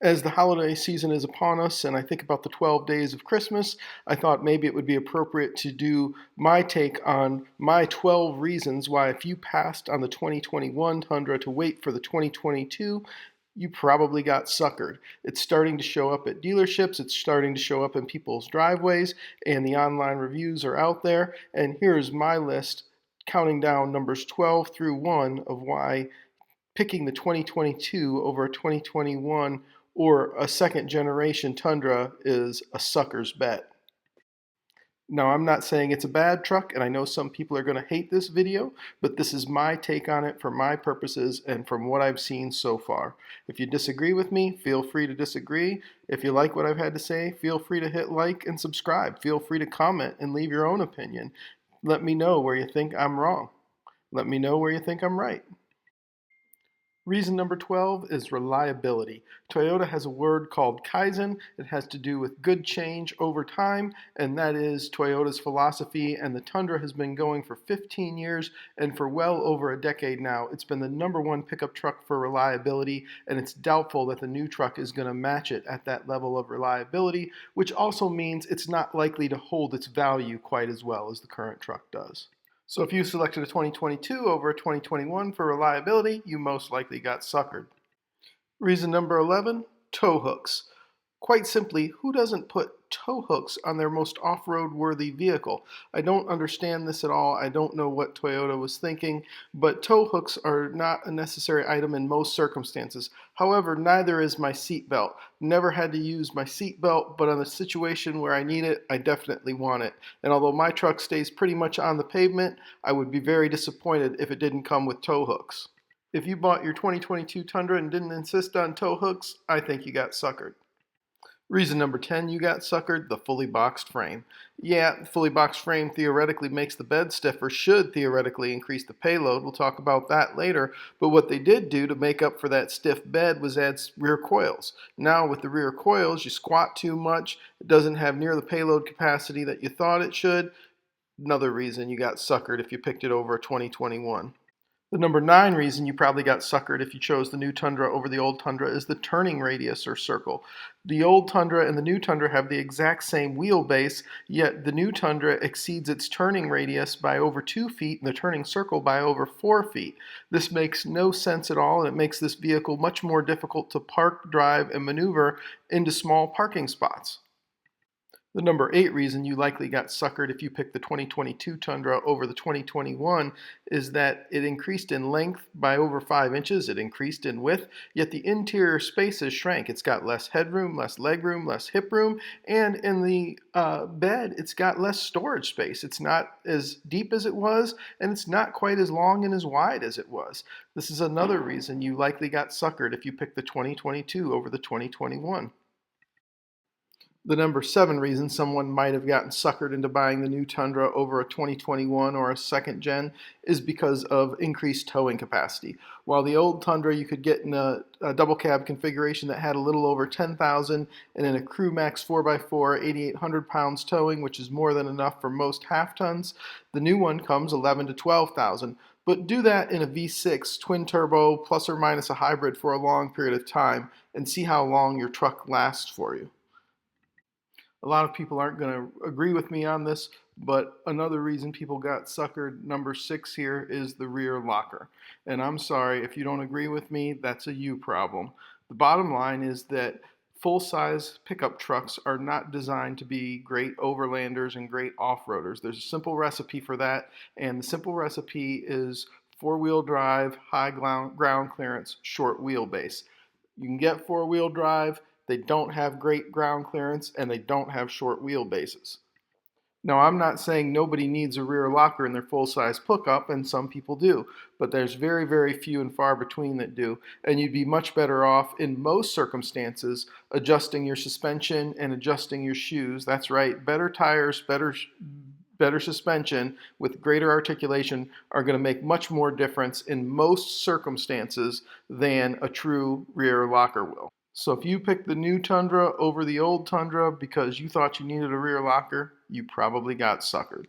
As the holiday season is upon us and I think about the 12 days of Christmas, I thought maybe it would be appropriate to do my take on my 12 reasons why if you passed on the 2021 Tundra to wait for the 2022, you probably got suckered. It's starting to show up at dealerships, it's starting to show up in people's driveways, and the online reviews are out there. And here's my list counting down numbers 12 through 1 of why picking the 2022 over a 2021 or a second generation Tundra is a sucker's bet. Now, I'm not saying it's a bad truck, and I know some people are going to hate this video, but this is my take on it for my purposes and from what I've seen so far. If you disagree with me, feel free to disagree. If you like what I've had to say, feel free to hit like and subscribe. Feel free to comment and leave your own opinion. Let me know where you think I'm wrong. Let me know where you think I'm right. Reason number 12 is reliability. Toyota has a word called Kaizen. It has to do with good change over time, and that is Toyota's philosophy, and the Tundra has been going for 15 years, and for well over a decade now. It's been the #1 pickup truck for reliability, and it's doubtful that the new truck is going to match it at that level of reliability, which also means it's not likely to hold its value quite as well as the current truck does. So if you selected a 2022 over a 2021 for reliability, you most likely got suckered. Reason number 11, tow hooks. Quite simply, who doesn't put tow hooks on their most off-road worthy vehicle? I don't understand this at all. I don't know what Toyota was thinking, but tow hooks are not a necessary item in most circumstances. However, neither is my seat belt. Never had to use my seat belt, but on a situation where I need it, I definitely want it. And although my truck stays pretty much on the pavement, I would be very disappointed if it didn't come with tow hooks. If you bought your 2022 Tundra and didn't insist on tow hooks, I think you got suckered. Reason number 10 you got suckered, the fully boxed frame. Yeah, the fully boxed frame theoretically makes the bed stiffer, should theoretically increase the payload. We'll talk about that later. But what they did do to make up for that stiff bed was add rear coils. Now with the rear coils, you squat too much. It doesn't have near the payload capacity that you thought it should. Another reason you got suckered if you picked it over a 2021. The number 9 reason you probably got suckered if you chose the new Tundra over the old Tundra is the turning radius or circle. The old Tundra and the new Tundra have the exact same wheelbase, yet the new Tundra exceeds its turning radius by over 2 feet and the turning circle by over 4 feet. This makes no sense at all, and it makes this vehicle much more difficult to park, drive, and maneuver into small parking spots. The number 8 reason you likely got suckered if you picked the 2022 Tundra over the 2021 is that it increased in length by over 5 inches, it increased in width, yet the interior spaces shrank. It's got less headroom, less legroom, less hip room, and in the bed, it's got less storage space. It's not as deep as it was, and it's not quite as long and as wide as it was. This is another reason you likely got suckered if you picked the 2022 over the 2021. The number 7 reason someone might have gotten suckered into buying the new Tundra over a 2021 or a second gen is because of increased towing capacity. While the old Tundra you could get in a double cab configuration that had a little over 10,000 and in a Crew Max 4x4 8,800 pounds towing, which is more than enough for most half tons, the new one comes 11 to 12,000. But do that in a V6 twin turbo plus or minus a hybrid for a long period of time and see how long your truck lasts for you. A lot of people aren't going to agree with me on this, but another reason people got suckered, number 6 here, is the rear locker. And I'm sorry, if you don't agree with me, that's a you problem. The bottom line is that full-size pickup trucks are not designed to be great overlanders and great off-roaders. There's a simple recipe for that, and the simple recipe is 4-wheel drive, high ground clearance, short wheelbase. You can get 4-wheel drive. They don't have great ground clearance, and they don't have short wheelbases. Now, I'm not saying nobody needs a rear locker in their full-size pickup, and some people do, but there's very, very few and far between that do, and you'd be much better off in most circumstances adjusting your suspension and adjusting your shoes. That's right, better tires, better suspension with greater articulation are going to make much more difference in most circumstances than a true rear locker will. So if you picked the new Tundra over the old Tundra because you thought you needed a rear locker, you probably got suckered.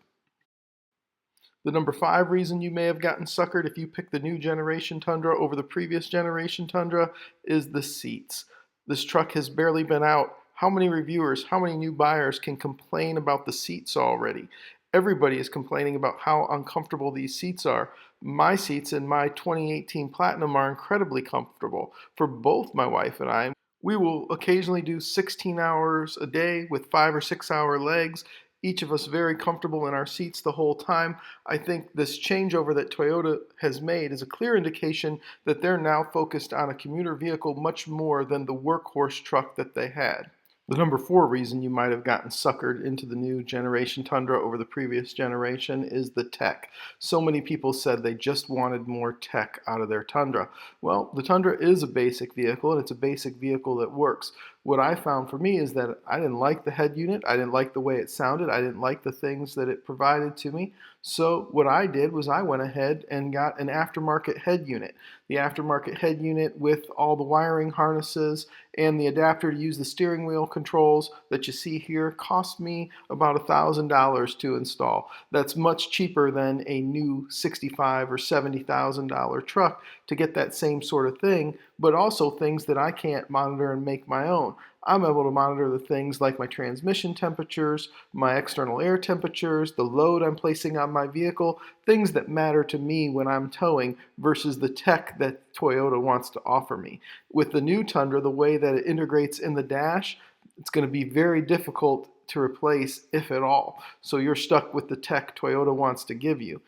The number 5 reason you may have gotten suckered if you picked the new generation Tundra over the previous generation Tundra is the seats. This truck has barely been out. How many reviewers, how many new buyers can complain about the seats already? Everybody is complaining about how uncomfortable these seats are. My seats in my 2018 Platinum are incredibly comfortable for both my wife and I. We will occasionally do 16 hours a day with 5 or 6 hour legs, each of us very comfortable in our seats the whole time. I think this changeover that Toyota has made is a clear indication that they're now focused on a commuter vehicle much more than the workhorse truck that they had. The number 4 reason you might have gotten suckered into the new generation Tundra over the previous generation is the tech. So many people said they just wanted more tech out of their Tundra. Well, the Tundra is a basic vehicle, and it's a basic vehicle that works. What I found for me is that I didn't like the head unit, I didn't like the way it sounded, I didn't like the things that it provided to me. So what I did was I went ahead and got an aftermarket head unit. The aftermarket head unit with all the wiring harnesses and the adapter to use the steering wheel controls that you see here cost me about $1,000 to install. That's much cheaper than a new $65,000 or $70,000 truck to get that same sort of thing, but also things that I can't monitor and make my own. I'm able to monitor the things like my transmission temperatures, my external air temperatures, the load I'm placing on my vehicle, things that matter to me when I'm towing versus the tech that Toyota wants to offer me. With the new Tundra, the way that it integrates in the dash, it's going to be very difficult to replace, if at all. So you're stuck with the tech Toyota wants to give you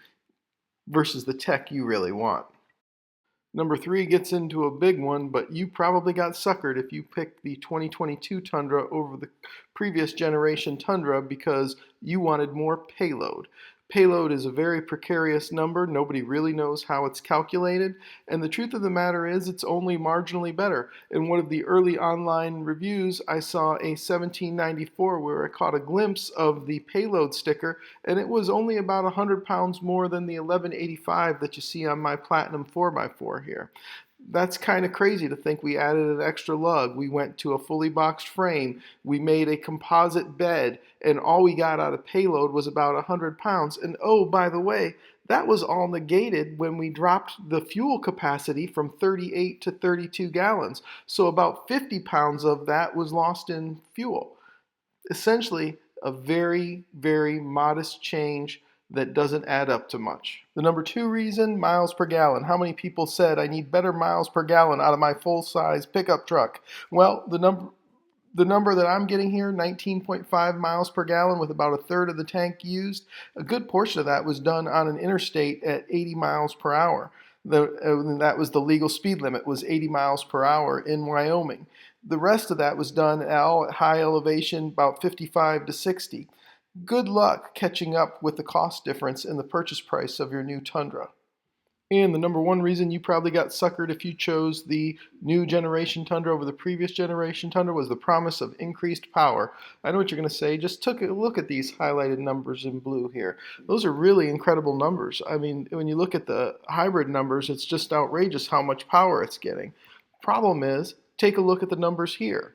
versus the tech you really want. Number 3 gets into a big one, but you probably got suckered if you picked the 2022 Tundra over the previous generation Tundra because you wanted more payload. Payload is a very precarious number. Nobody really knows how it's calculated. And the truth of the matter is it's only marginally better. In one of the early online reviews, I saw a 1794 where I caught a glimpse of the payload sticker, and it was only about 100 pounds more than the 1185 that you see on my Platinum 4x4 here. That's kind of crazy to think we added an extra lug. We went to a fully boxed frame. We made a composite bed, and all we got out of payload was about 100 pounds. And oh, by the way, that was all negated when we dropped the fuel capacity from 38 to 32 gallons. So about 50 pounds of that was lost in fuel. Essentially, a very, very modest change that doesn't add up to much. The number 2 reason, miles per gallon. How many people said I need better miles per gallon out of my full-size pickup truck? Well, the number that I'm getting here, 19.5 miles per gallon with about a third of the tank used, a good portion of that was done on an interstate at 80 miles per hour. That was the legal speed limit, was 80 miles per hour in Wyoming. The rest of that was done at high elevation, about 55 to 60. Good luck catching up with the cost difference in the purchase price of your new Tundra. And the number 1 reason you probably got suckered if you chose the new generation Tundra over the previous generation Tundra was the promise of increased power. I know what you're going to say. Just took a look at these highlighted numbers in blue here. Those are really incredible numbers. I mean, when you look at the hybrid numbers, it's just outrageous how much power it's getting. Problem is, take a look at the numbers here.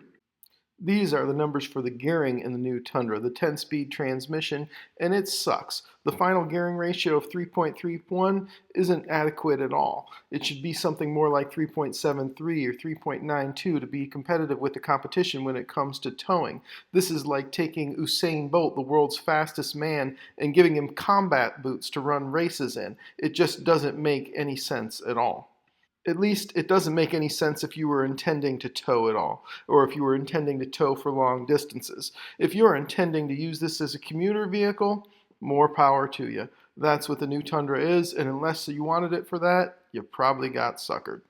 These are the numbers for the gearing in the new Tundra, the 10-speed transmission, and it sucks. The final gearing ratio of 3.31 isn't adequate at all. It should be something more like 3.73 or 3.92 to be competitive with the competition when it comes to towing. This is like taking Usain Bolt, the world's fastest man, and giving him combat boots to run races in. It just doesn't make any sense at all. At least it doesn't make any sense if you were intending to tow at all, or if you were intending to tow for long distances. If you're intending to use this as a commuter vehicle, more power to you. That's what the new Tundra is, and unless you wanted it for that, you probably got suckered.